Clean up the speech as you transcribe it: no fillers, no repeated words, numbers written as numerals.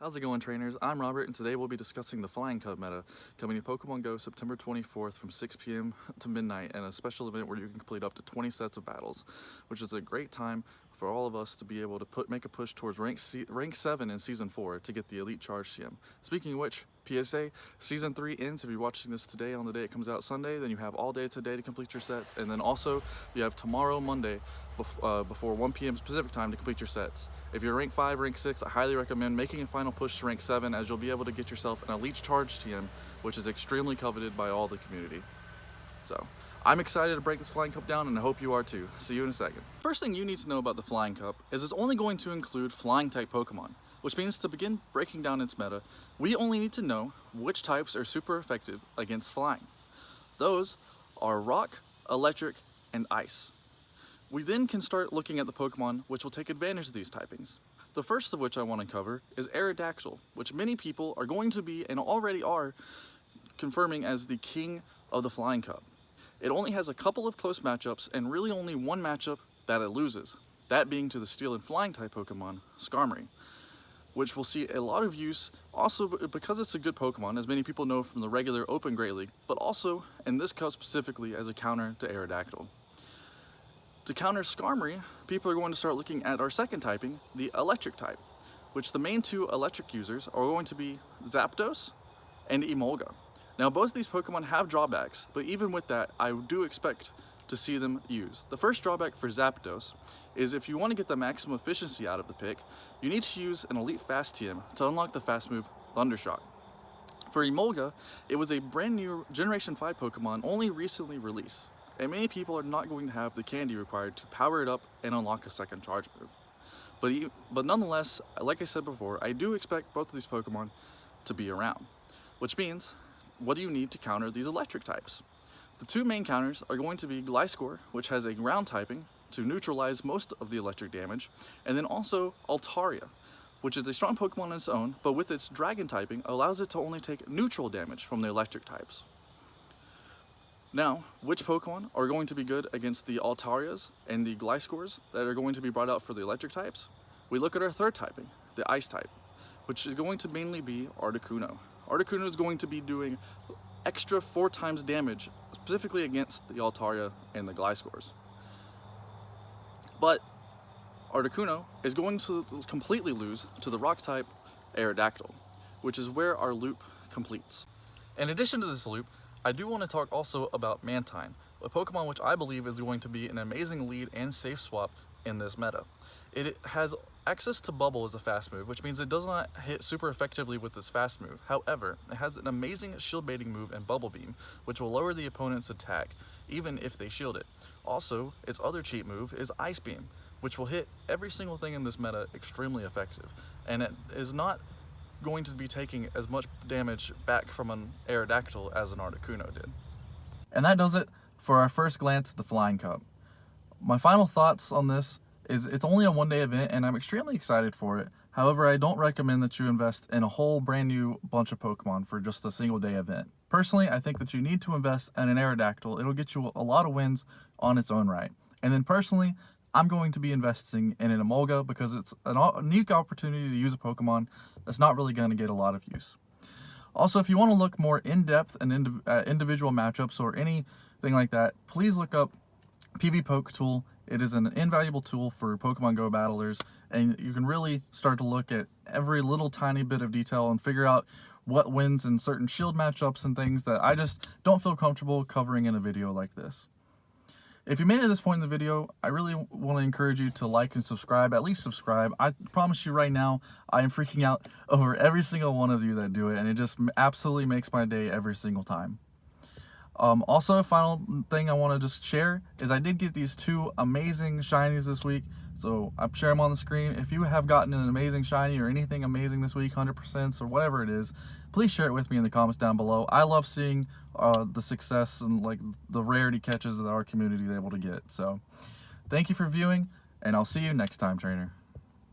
How's it going, trainers? I'm Robert, and today we'll be discussing the Flying Cub meta coming to Pokemon Go September 24th from 6 p.m. to midnight, and a special event where you can complete up to 20 sets of battles, which is a great time for all of us to be able to make a push towards rank 7 in Season 4 to get the Elite Charge TM. Speaking of which, PSA, Season 3 ends. If you're watching this today on the day it comes out Sunday, then you have all day today to complete your sets, and then also you have tomorrow, Monday, before 1 p.m. Pacific time to complete your sets. If you're rank 5, rank 6, I highly recommend making a final push to rank 7, as you'll be able to get yourself an Elite Charge TM, which is extremely coveted by all the community. So, I'm excited to break this Flying Cup down, and I hope you are too. See you in a second. First thing you need to know about the Flying Cup is it's only going to include flying type Pokemon, which means to begin breaking down its meta, we only need to know which types are super effective against flying. Those are Rock, Electric, and Ice. We then can start looking at the Pokemon which will take advantage of these typings. The first of which I want to cover is Aerodactyl, which many people are going to be and already are confirming as the king of the Flying Cup. It only has a couple of close matchups and really only one matchup that it loses, that being to the Steel and Flying type Pokemon, Skarmory, which will see a lot of use also because it's a good Pokemon, as many people know from the regular Open Great League, but also in this cup specifically as a counter to Aerodactyl. To counter Skarmory, people are going to start looking at our second typing, the Electric type, which the main two electric users are going to be Zapdos and Emolga. Now both of these Pokemon have drawbacks, but even with that, I do expect to see them used. The first drawback for Zapdos is if you want to get the maximum efficiency out of the pick, you need to use an Elite Fast TM to unlock the fast move Thundershock. For Emolga, it was a brand new Generation 5 Pokemon only recently released, and many people are not going to have the candy required to power it up and unlock a second charge move. But nonetheless, like I said before, I do expect both of these Pokemon to be around, which means, what do you need to counter these electric types? The two main counters are going to be Gliscor, which has a ground typing to neutralize most of the electric damage, and then also Altaria, which is a strong Pokemon on its own, but with its dragon typing allows it to only take neutral damage from the electric types. Now, which Pokemon are going to be good against the Altarias and the Gliscors that are going to be brought out for the electric types? We look at our third typing, the Ice type, which is going to mainly be Articuno. Articuno is going to be doing extra 4 times damage, specifically against the Altaria and the Gliscors. But Articuno is going to completely lose to the Rock type Aerodactyl, which is where our loop completes. In addition to this loop, I do want to talk also about Mantine, a Pokemon which I believe is going to be an amazing lead and safe swap in this meta. It has access to Bubble as a fast move, which means it does not hit super effectively with this fast move. However, it has an amazing shield baiting move and Bubble Beam, which will lower the opponent's attack, even if they shield it. Also, its other cheat move is Ice Beam, which will hit every single thing in this meta extremely effective, and it is not going to be taking as much damage back from an Aerodactyl as an Articuno did. And that does it for our first glance at the Flying Cup. My final thoughts on this is it's only a one-day event and I'm extremely excited for it. However, I don't recommend that you invest in a whole brand new bunch of Pokemon for just a single day event. Personally, I think that you need to invest in an Aerodactyl. It'll get you a lot of wins on its own right. And then personally, I'm going to be investing in an Emolga because it's a unique opportunity to use a Pokemon that's not really going to get a lot of use. Also, if you want to look more in-depth and individual matchups or anything like that, please look up PvPoke tool. It is an invaluable tool for Pokemon Go battlers, and you can really start to look at every little tiny bit of detail and figure out what wins in certain shield matchups and things that I just don't feel comfortable covering in a video like this. If you made it to this point in the video, I really want to encourage you to like and subscribe, at least subscribe. I promise you right now, I am freaking out over every single one of you that do it, and it just absolutely makes my day every single time. Also, a final thing I want to just share is I did get these 2 amazing shinies this week, so I'm sharing them on the screen. If you have gotten an amazing shiny or anything amazing this week, 100% or whatever it is, please share it with me in the comments down below. I love seeing the success and like the rarity catches that our community is able to get. So thank you for viewing, and I'll see you next time, trainer.